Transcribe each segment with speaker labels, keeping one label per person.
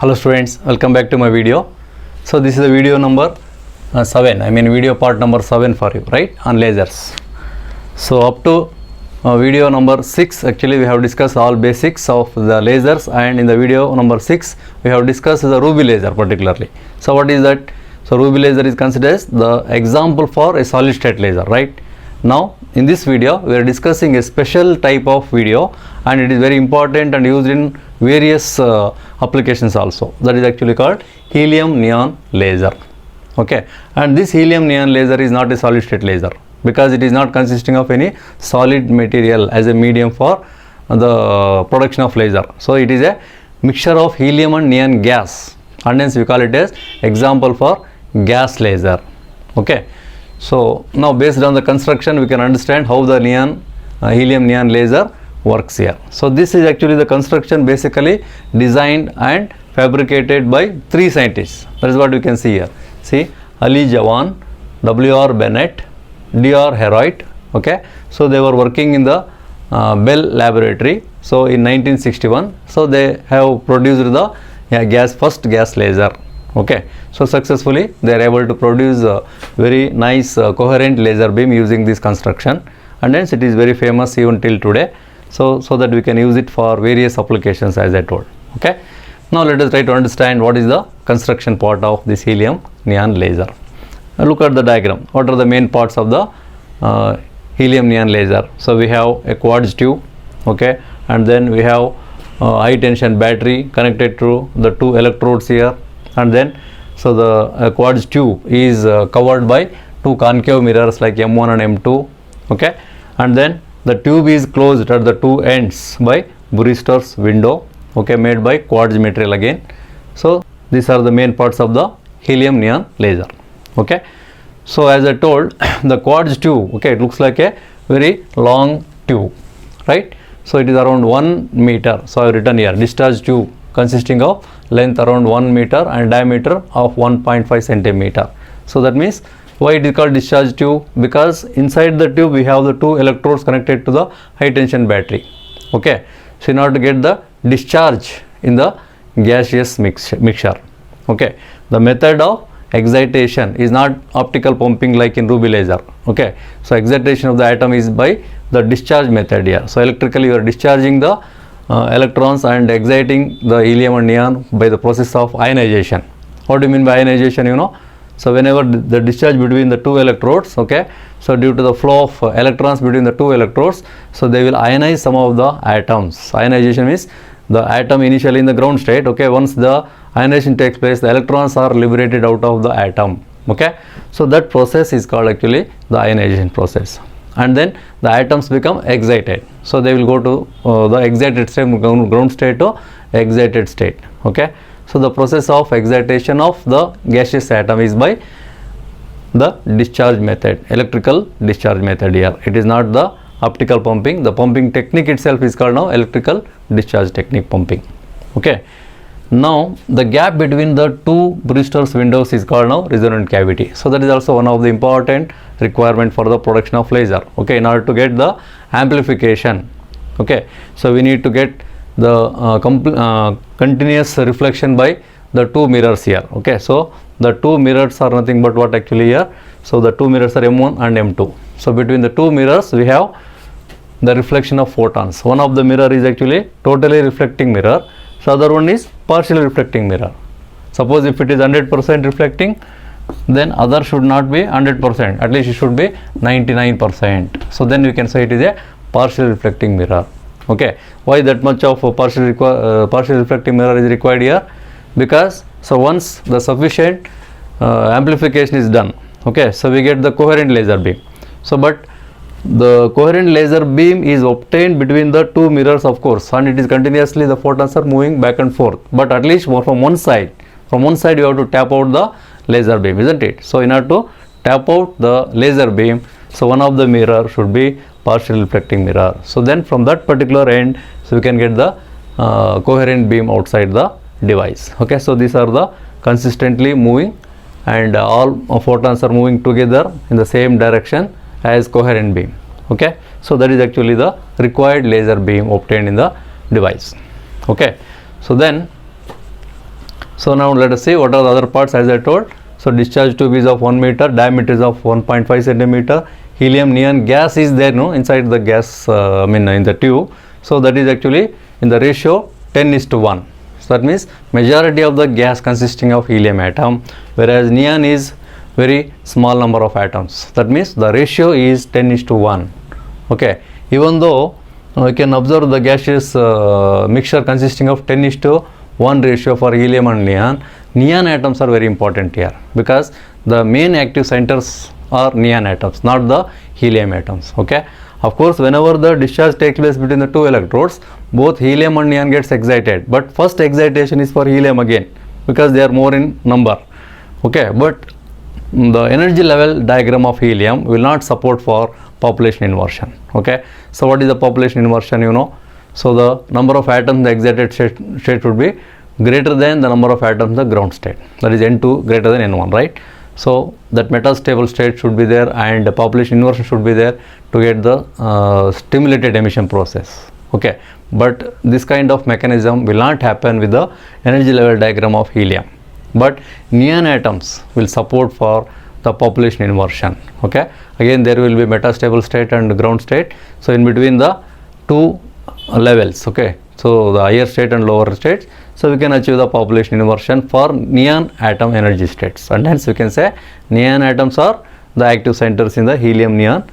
Speaker 1: Hello students, welcome back to my video. So this is the video number 7, video part number 7 for you, right, on lasers. So up to video number 6 actually we have discussed all basics of the lasers, and in the video number 6 we have discussed the ruby laser particularly. So what is that? So ruby laser is considered as the example for a solid state laser, right? Now in this video we are discussing a special type of video, and it is very important and used in various applications also. That is actually called helium neon laser. Okay, and this helium neon laser is not a solid state laser because it is not consisting of any solid material as a medium for the production of laser. So it is a mixture of helium and neon gas, and hence we call it as example for gas laser. Okay, so now based on the construction we can understand how the helium neon laser works here. So this is actually the construction basically designed and fabricated by 3 scientists. That is what we can see here. See, Ali Jawan, W.R. Bennett, D.R. Heroit. Okay, so they were working in the Bell laboratory. So in 1961, so they have produced the first gas laser. Okay, so successfully they are able to produce a very nice coherent laser beam using this construction, and hence it is very famous even till today. So that we can use it for various applications, as I told. Okay, now let us try to understand what is the construction part of this helium neon laser. Now look at the diagram. What are the main parts of the helium neon laser? So we have a quartz tube, okay, and then we have high tension battery connected to the 2 electrodes here, and then so the quartz tube is covered by 2 concave mirrors like M1 and M2. Okay, and then the tube is closed at the 2 ends by Brewster's window, okay, made by quartz material again. So these are the main parts of the helium neon laser. Okay, so as I told, the quartz tube, okay, it looks like a very long tube, right? So it is around 1 meter. So I have written here discharge tube consisting of length around 1 meter and diameter of 1.5 centimeter. So that means why it is called discharge tube? Because inside the tube we have the 2 electrodes connected to the high tension battery. Okay, so in order to get the discharge in the gaseous mixture, okay, the method of excitation is not optical pumping like in ruby laser. Okay, so excitation of the atom is by the discharge method here. So electrically you are discharging the electrons and exciting the helium and neon by the process of ionization. What do you mean by ionization? You know, so whenever the discharge between the 2 electrodes, okay, so due to the flow of electrons between the 2 electrodes, so they will ionize some of the atoms. Ionization means the atom initially in the ground state, okay, once the ionization takes place, the electrons are liberated out of the atom. Okay, so that process is called actually the ionization process, and then the atoms become excited. So they will go to the excited state, ground state to excited state. Okay, so the process of excitation of the gaseous atom is by the discharge method, electrical discharge method here. It is not the optical pumping. The pumping technique itself is called now electrical discharge technique pumping. Okay, now the gap between the 2 Brewster's windows is called now resonant cavity. So that is also one of the important requirement for the production of laser. Okay, in order to get the amplification, okay, so we need to get the continuous reflection by the 2 mirrors here. Okay, so the 2 mirrors are nothing but what actually here. So the 2 mirrors are M1 and M2. So between the 2 mirrors we have the reflection of photons. One of the mirror is actually totally reflecting mirror, so other one is partially reflecting mirror. Suppose if it is 100% reflecting, then other should not be 100%, at least it should be 99%. So then we can say it is a partial reflecting mirror. Okay, why that much of a partial reflecting mirror is required here? Because so once the sufficient amplification is done, okay, so we get the coherent laser beam. So but the coherent laser beam is obtained between the 2 mirrors, of course, and it is continuously the photons are moving back and forth, but at least from one side you have to tap out the laser beam, isn't it? So in order to tap out the laser beam, so one of the mirror should be partial reflecting mirror. So then from that particular end, so we can get the coherent beam outside the device. Okay, so these are the consistently moving, and all photons are moving together in the same direction as coherent beam. Okay, so that is actually the required laser beam obtained in the device. Okay, so then So now let us see what are the other parts as I told. So discharge tube is of 1 meter, diameter is of 1.5 centimeter. Helium neon gas is there, no, inside the gas, in the tube. So that is actually in the ratio 10:1. So that means majority of the gas consisting of helium atom, whereas neon is very small number of atoms. That means the ratio is 10:1. Okay, even though we can observe the gaseous mixture consisting of 10:1 ratio for helium and neon atoms are very important here, because the main active centers are neon atoms, not the helium atoms. Okay, of course whenever the discharge takes place between the two electrodes, both helium and neon gets excited, but first excitation is for helium again, because they are more in number. Okay, but the energy level diagram of helium will not support for population inversion. Okay, so what is the population inversion, you know? So the number of atoms in the excited state would be greater than the number of atoms in the ground state, that is N2 greater than N1, right? So that metastable state should be there, and the population inversion should be there to get the stimulated emission process. Okay, but this kind of mechanism will not happen with the energy level diagram of helium, but neon atoms will support for the population inversion. Okay, again there will be metastable state and ground state, so in between the two levels. Okay, so the higher state and lower states, so we can achieve the population inversion for neon atom energy states, and hence we can say neon atoms are the active centers in the helium neon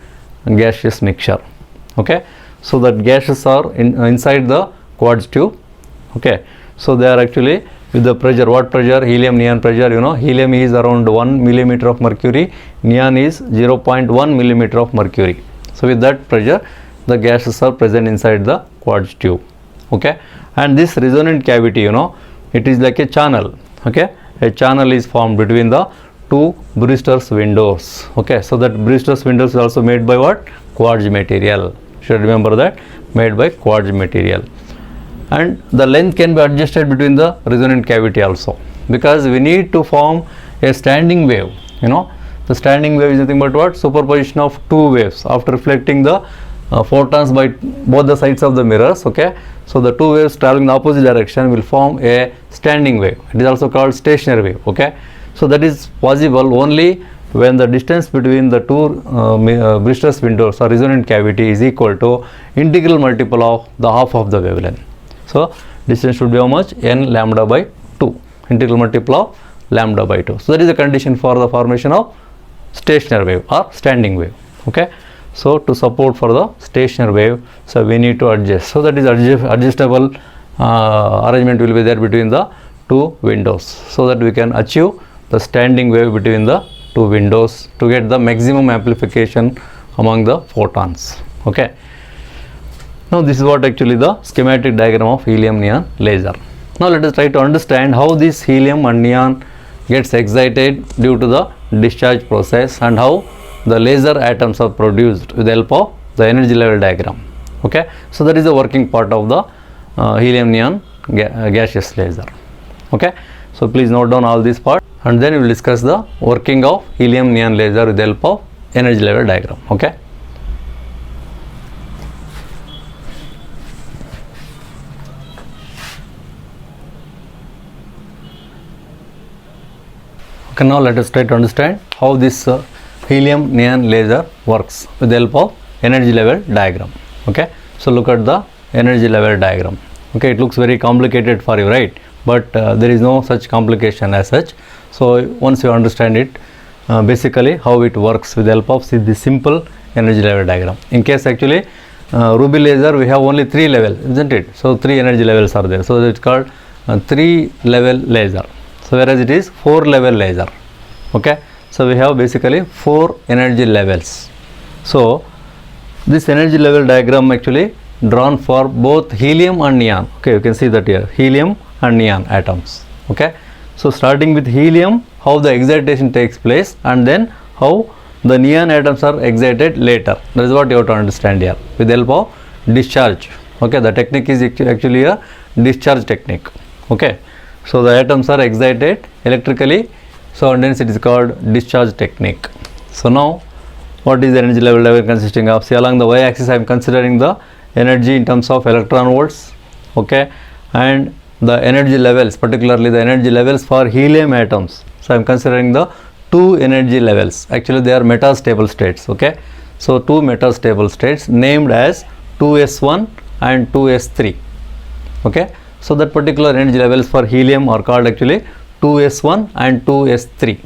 Speaker 1: gaseous mixture. Okay, so that gases are inside the quartz tube. Okay, so they are actually with the pressure, what pressure? Helium neon pressure, you know, helium is around 1 millimeter of mercury, neon is 0.1 millimeter of mercury. So with that pressure the gases are present inside the quartz tube. Okay, and this resonant cavity, you know, it is like a channel. Okay, a channel is formed between the two Brewster's windows. Okay, so that Brewster's windows is also made by what? Quartz material. You should remember that, made by quartz material. And the length can be adjusted between the resonant cavity also, because we need to form a standing wave. You know, the standing wave is nothing but what? Superposition of two waves after reflecting the photons by both the sides of the mirrors. Okay, so the two waves traveling in the opposite direction will form a standing wave. It is also called stationary wave. Okay, so that is possible only when the distance between the two Brewster's windows or resonant cavity is equal to integral multiple of the half of the wavelength. So distance should be how much? N lambda by 2, integral multiple of lambda by 2. So that is the condition for the formation of stationary wave or standing wave. Okay, so to support for the stationary wave, so we need to adjust. So that is adjustable arrangement will be there between the two windows, so that we can achieve the standing wave between the two windows to get the maximum amplification among the photons. Okay, now this is what actually the schematic diagram of helium neon laser. Now let us try to understand how this helium and neon gets excited due to the discharge process, and how the laser atoms are produced with the help of the energy level diagram. Okay, so that is the working part of the helium neon gaseous laser. Okay, so please note down all these parts, and then we will discuss the working of helium neon laser with the help of energy level diagram. Okay, okay, now let us try to understand how this helium neon laser works with the help of energy level diagram. Okay, so look at the energy level diagram. Okay, it looks very complicated for you, right? But there is no such complication as such. So once you understand it, basically how it works with the help of this simple energy level diagram. In case actually ruby laser, we have only 3 levels, isn't it? So 3 energy levels are there, so it's called 3 level laser. So whereas it is 4 level laser. Okay, so we have basically 4 energy levels. So this energy level diagram actually drawn for both helium and neon. Okay, you can see that here, helium and neon atoms. Okay, so starting with helium, how the excitation takes place, and then how the neon atoms are excited later. That is what you have to understand here with the help of discharge. Okay, the technique is actually a discharge technique. Okay, so the atoms are excited electrically, so and hence it is called discharge technique. So now what is the energy level diagram consisting of? See, along the y-axis I am considering the energy in terms of electron volts. Okay, and the energy levels, particularly the energy levels for helium atoms. So I am considering the two energy levels. Actually they are metastable states. Okay, so two metastable states named as 2s1 and 2s3. Okay, so that particular energy levels for helium are called actually 2s1 and 2s3.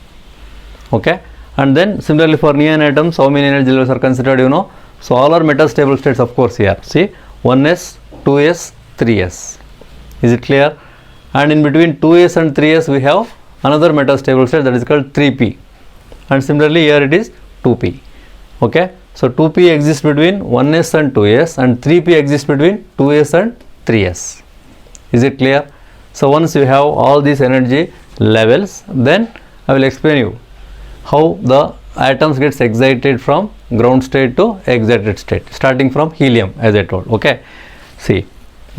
Speaker 1: Okay, and then similarly for neon atoms, how many energy levels are considered, you know? So all are metastable states, of course. Here see 1s, 2s, 3s. Is it clear? And in between 2s and 3s we have another metastable state, that is called 3p, and similarly here it is 2p. Okay, so 2p exists between 1s and 2s, and 3p exists between 2s and 3s. Is it clear? So once you have all these energy levels, then I will explain you how the atoms gets excited from ground state to excited state, starting from helium, as I told. Okay, see,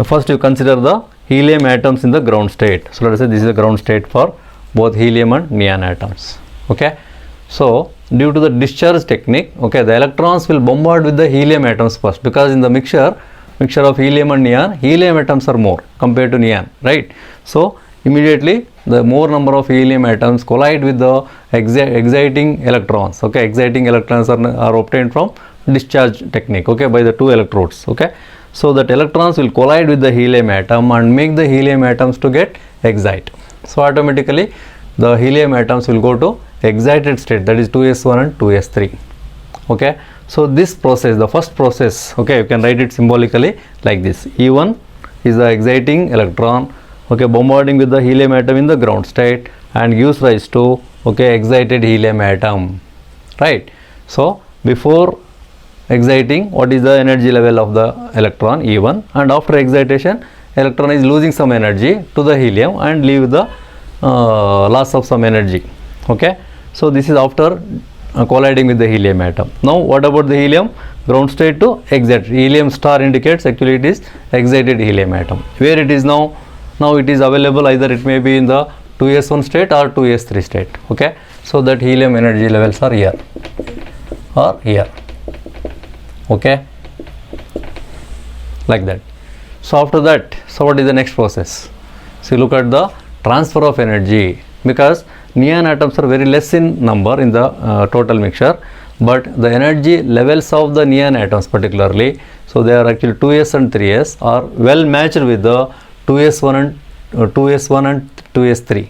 Speaker 1: first you consider the helium atoms in the ground state. So let us say this is the ground state for both helium and neon atoms. Okay, so due to the discharge technique, okay, the electrons will bombard with the helium atoms first, because in the mixture of helium and neon, helium atoms are more compared to neon, right? So immediately the more number of helium atoms collide with the exciting electrons. Okay, exciting electrons are obtained from discharge technique, okay, by the two electrodes. Okay, so that electrons will collide with the helium atom and make the helium atoms to get excite. So automatically the helium atoms will go to excited state, that is 2s1 and 2s3. Okay, so this process, the first process, okay, you can write it symbolically like this. E1 is the exciting electron, okay, bombarding with the helium atom in the ground state and gives rise to, okay, excited helium atom, right? So before exciting, what is the energy level of the electron? E1, and after excitation electron is losing some energy to the helium and leave the loss of some energy. Okay, so this is after colliding with the helium atom. Now what about the helium? Ground state to excited. Helium star indicates actually it is excited helium atom. Where it is now? Now it is available, either it may be in the 2s1 state or 2s3 state. Okay, so that helium energy levels are here or here. Okay, like that. So after that, so what is the next process? So look at the transfer of energy, because neon atoms are very less in number in the total mixture, but the energy levels of the neon atoms particularly, so they are actually 2s and 3s are well matched with the 2s1 and 2s3.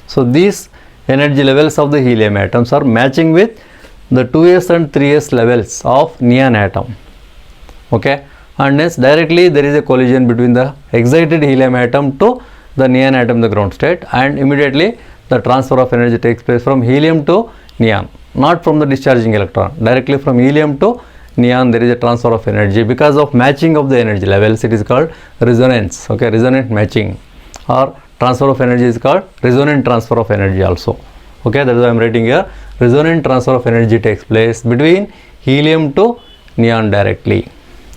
Speaker 1: So these energy levels of the helium atoms are matching with the 2s and 3s levels of neon atom. Okay, and hence directly there is a collision between the excited helium atom to the neon atom in the ground state, and immediately the transfer of energy takes place from helium to neon, not from the discharging electron, directly from helium to neon there is a transfer of energy because of matching of the energy levels. It is called resonance. Okay, resonant matching, or transfer of energy is called resonant transfer of energy also. Okay, that is why I am writing here, resonant transfer of energy takes place between helium to neon directly.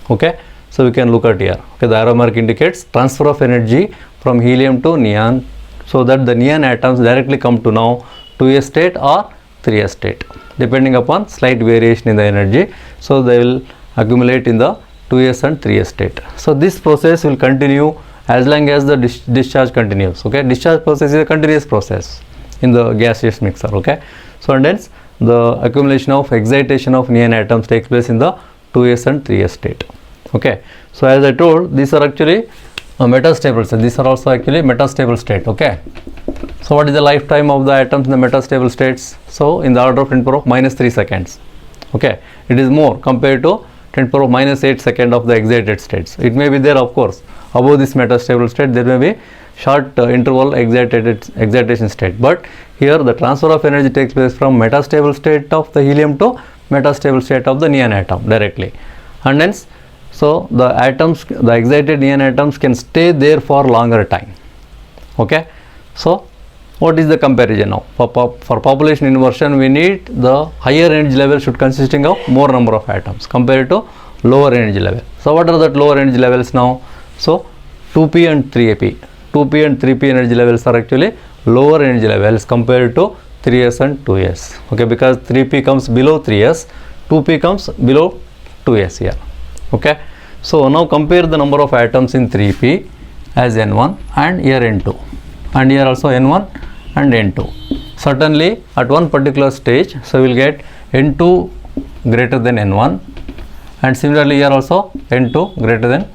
Speaker 1: Okay, so we can look at here. Okay, the arrow mark indicates transfer of energy from helium to neon, so that the neon atoms directly come to now 2s state or 3s state, depending upon slight variation in the energy. So they will accumulate in the 2s and 3s state. So this process will continue as long as the discharge continues. Okay, discharge process is a continuous process in the gaseous mixer. Okay, so and hence the accumulation of excitation of neon atoms takes place in the 2s and 3s state. Okay, so as I told, these are actually metastable state. These are also actually metastable state. Okay, so what is the lifetime of the atoms in the metastable states? So in the order of 10 to the power of -3 seconds. Okay, it is more compared to 10 to the power of -8 second of the excited states. It may be there, of course, above this metastable state there may be short interval excitation state, but here the transfer of energy takes place from metastable state of the helium to metastable state of the neon atom directly, and hence so the atoms, the excited neon atoms can stay there for longer time. Okay, so what is the comparison now? For population inversion, we need the higher energy level should consisting of more number of atoms compared to lower energy level. So what are the lower energy levels now? So 2p and 3p. 2p and 3p energy levels are actually lower energy levels compared to 3s and 2s. Okay, because 3p comes below 3s, 2p comes below 2s here. Okay, so now compare the number of atoms in 3p as N1 and here N2, and here also N1 and N2. Certainly at one particular stage, so we will get N2 greater than N1, and similarly here also N2 greater than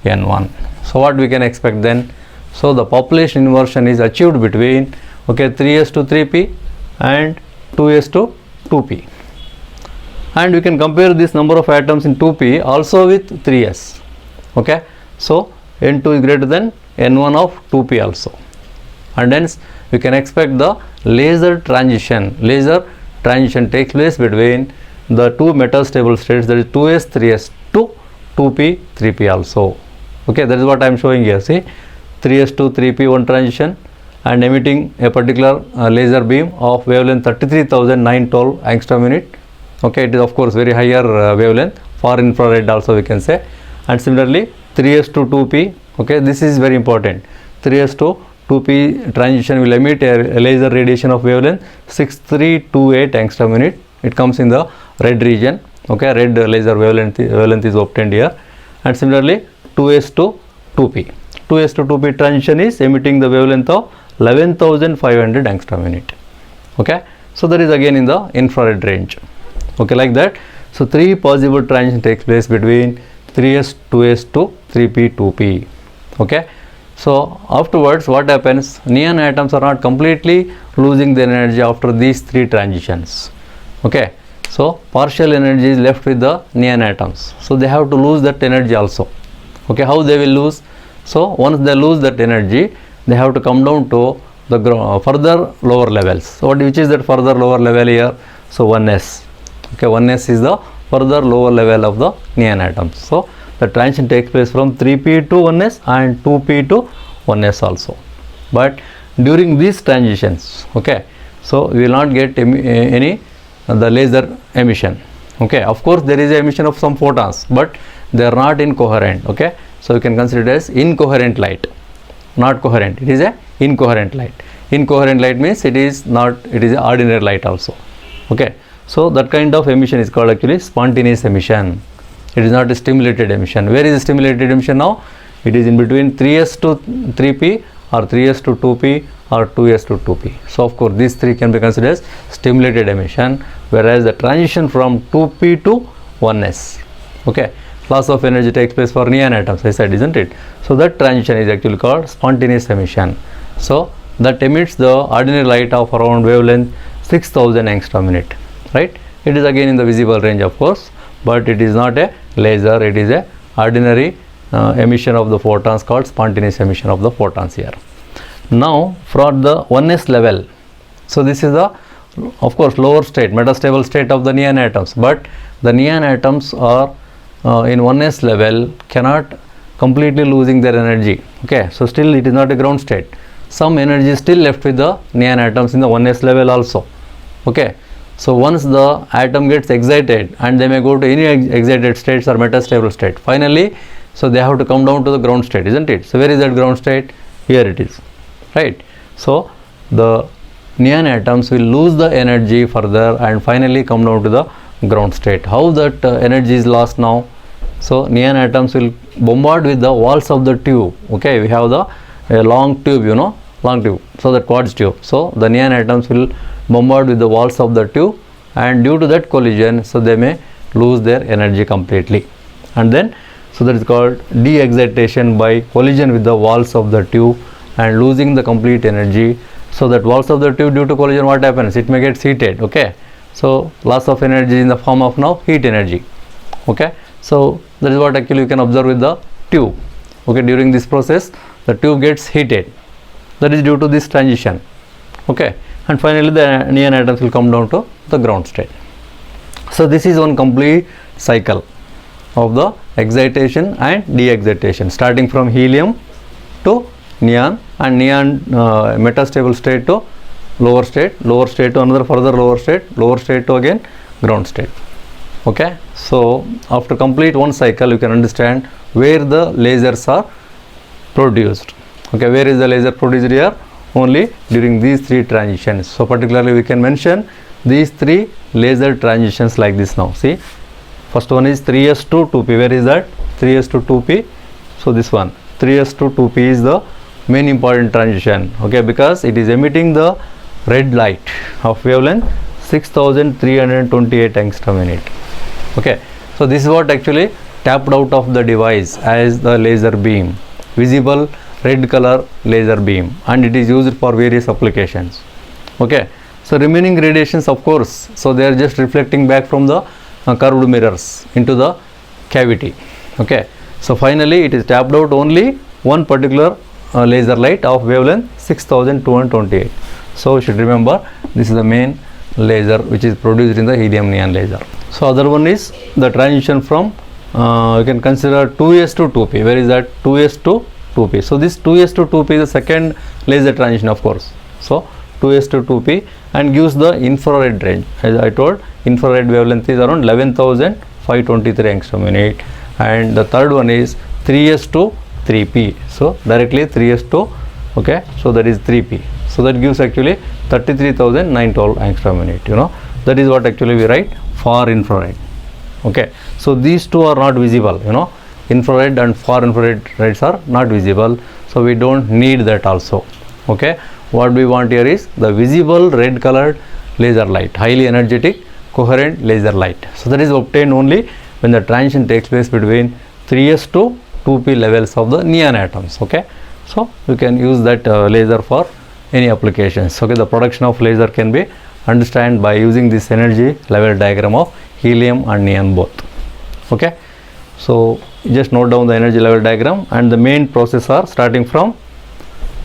Speaker 1: N1. So what we can expect then? So the population inversion is achieved between 3s to 3p and 2s to 2p, and we can compare this number of atoms in 2p also with 3s. Okay, so N2 is greater than N1 of 2p also, and hence we can expect the laser transition takes place between the two metastable states, that is 2s 3s to 2p 3p also. Okay, that is what I am showing here. See, 3s to 3p one transition and emitting a particular laser beam of wavelength 33,912 angstrom unit. Okay, it is of course very higher wavelength, far infrared also we can say. And similarly 3s to 2p, okay, this is very important. 3s to 2p transition will emit a laser radiation of wavelength 6328 angstrom unit. It comes in the red region. Okay, red laser wavelength is obtained here. And similarly 2s to 2p. 2s to 2p transition is emitting the wavelength of 11,500 angstrom unit. Okay, so that is again in the infrared range. Okay, like that. So three possible transition takes place between 3s 2s to 3p 2p. Okay, so afterwards what happens? Neon atoms are not completely losing their energy after these three transitions. Okay, so partial energy is left with the neon atoms, so they have to lose that energy also. Okay, how they will lose? So once they lose that energy, they have to come down to the further lower levels. So which is that further lower level here? So 1s. Okay, 1s is the further lower level of the neon atoms. So the transition takes place from 3p to 1s and 2p to 1s also. But during these transitions, okay, so we will not get any the laser emission. Okay, of course there is a emission of some photons, but they are not incoherent. Okay, so you can consider it as incoherent light, not coherent. It is a incoherent light. Incoherent light means it is ordinary light also. Okay, so that kind of emission is called actually spontaneous emission. It is not a stimulated emission. Where is the stimulated emission now? It is in between 3s to 3p or 3s to 2p or 2s to 2p. So of course these three can be considered as stimulated emission, whereas the transition from 2p to 1s, okay, loss of energy takes place for neon atoms, I said, isn't it? So that transition is actually called spontaneous emission. So that emits the ordinary light of around wavelength 6000 angstrom unit, right? It is again in the visible range of course, but it is not a laser, it is a ordinary emission of the photons called spontaneous emission of the photons here. Now for the 1s level, so this is the of course lower state, metastable state of the neon atoms, but the neon atoms are in 1s level cannot completely losing their energy. Okay, so still it is not a ground state. Some energy is still left with the neon atoms in the 1s level also. Okay, so once the atom gets excited, and they may go to any excited states or metastable state, finally so they have to come down to the ground state, isn't it? So where is that ground state? Here it is, right? So the neon atoms will lose the energy further and finally come down to the ground state. How that energy is lost now? So neon atoms will bombard with the walls of the tube. Okay, we have the long tube, you know, long tube, so the quartz tube. So the neon atoms will bombard with the walls of the tube, and due to that collision, so they may lose their energy completely, and then so that is called de-excitation by collision with the walls of the tube and losing the complete energy. So that walls of the tube, due to collision, what happens? It may get heated. Okay, so loss of energy in the form of now heat energy. Okay, so that is what actually you can observe with the tube. Okay, during this process the tube gets heated, that is due to this transition. Okay, and finally the neon atoms will come down to the ground state. So this is one complete cycle of the excitation and de-excitation, starting from helium to neon, and neon metastable state to lower state to another further lower state to again ground state. Okay, so after complete one cycle, you can understand where the lasers are produced. Okay, where is the laser produced here? Only during these three transitions. So particularly we can mention these three laser transitions like this now. See, first one is 3s to 2p. Where is that? 3s to 2p. So this one, 3s to 2p is the main important transition, okay, because it is emitting the red light of wavelength 6328 angstrom unit. Okay, so this is what actually tapped out of the device as the laser beam, visible red color laser beam, and it is used for various applications. Okay, so remaining radiations, of course, so they are just reflecting back from the curved mirrors into the cavity. Okay, so finally it is tapped out only one particular laser light of wavelength 6228. So you should remember this is the main laser which is produced in the helium neon laser. So other one is the transition from you can consider 2s to 2p. Where is that? 2s to 2p. So this 2s to 2p is the second laser transition, of course. So 2s to 2p and gives the infrared range. As I told, infrared wavelength is around 11,523 angstrom unit, and the third one is 3s to 3p. So directly 3s to, okay, so that is 3p. So that gives actually 33,912 angstrom unit. You know, that is what actually we write far infrared. Okay, so these two are not visible. You know, infrared and far infrared rays are not visible, so we don't need that also. Okay, what we want here is the visible red colored laser light, highly energetic coherent laser light. So that is obtained only when the transition takes place between 3s to 2p levels of the neon atoms. Okay, so you can use that laser for any applications. Okay, the production of laser can be understood by using this energy level diagram of helium and neon both. Okay, so just note down the energy level diagram, and the main process are starting from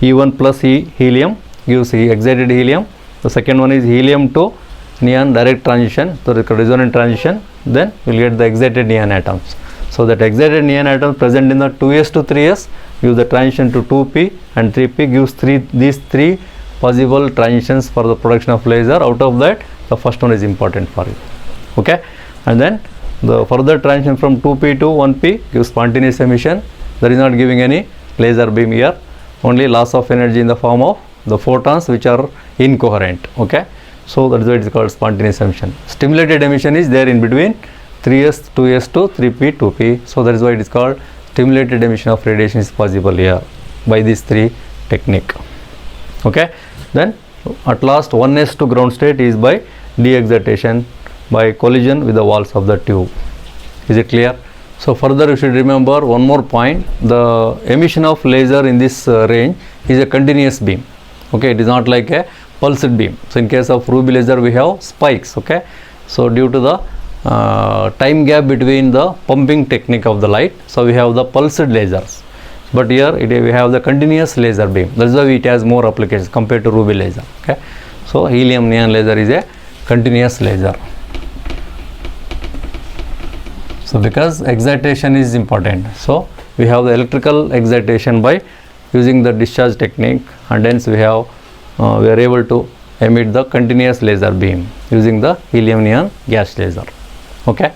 Speaker 1: E1 plus E helium gives excited helium. The second one is helium to neon direct transition, so the resonant transition, then you will get the excited neon atoms. So that excited neon atoms present in the 2s to 3s gives the transition to 2p, and 3p gives these three possible transitions for the production of laser. Out of that, the first one is important for you. Okay, and then the further transition from 2p to 1p gives spontaneous emission. That is not giving any laser beam here, only loss of energy in the form of the photons which are incoherent. Okay, so that is why it is called spontaneous emission. Stimulated emission is there in between 3s, 2s to 3p, 2p. So that is why it is called stimulated emission of radiation is possible here by these three technique. Okay, then at last 1s to ground state is by de-excitation by collision with the walls of the tube. Is it clear? So further you should remember one more point, the emission of laser in this range is a continuous beam. Okay, it is not like a pulsed beam. So in case of ruby laser we have spikes. Okay, so due to the time gap between the pumping technique of the light, so we have the pulsed lasers, but here we have the continuous laser beam. That is why it has more applications compared to ruby laser. Okay, so helium neon laser is a continuous laser. So because excitation is important, so we have the electrical excitation by using the discharge technique, and hence we are able to emit the continuous laser beam using the helium neon gas laser. Okay,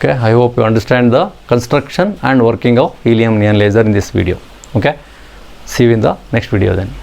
Speaker 1: I hope you understand the construction and working of helium neon laser in this video. Okay, see you in the next video then.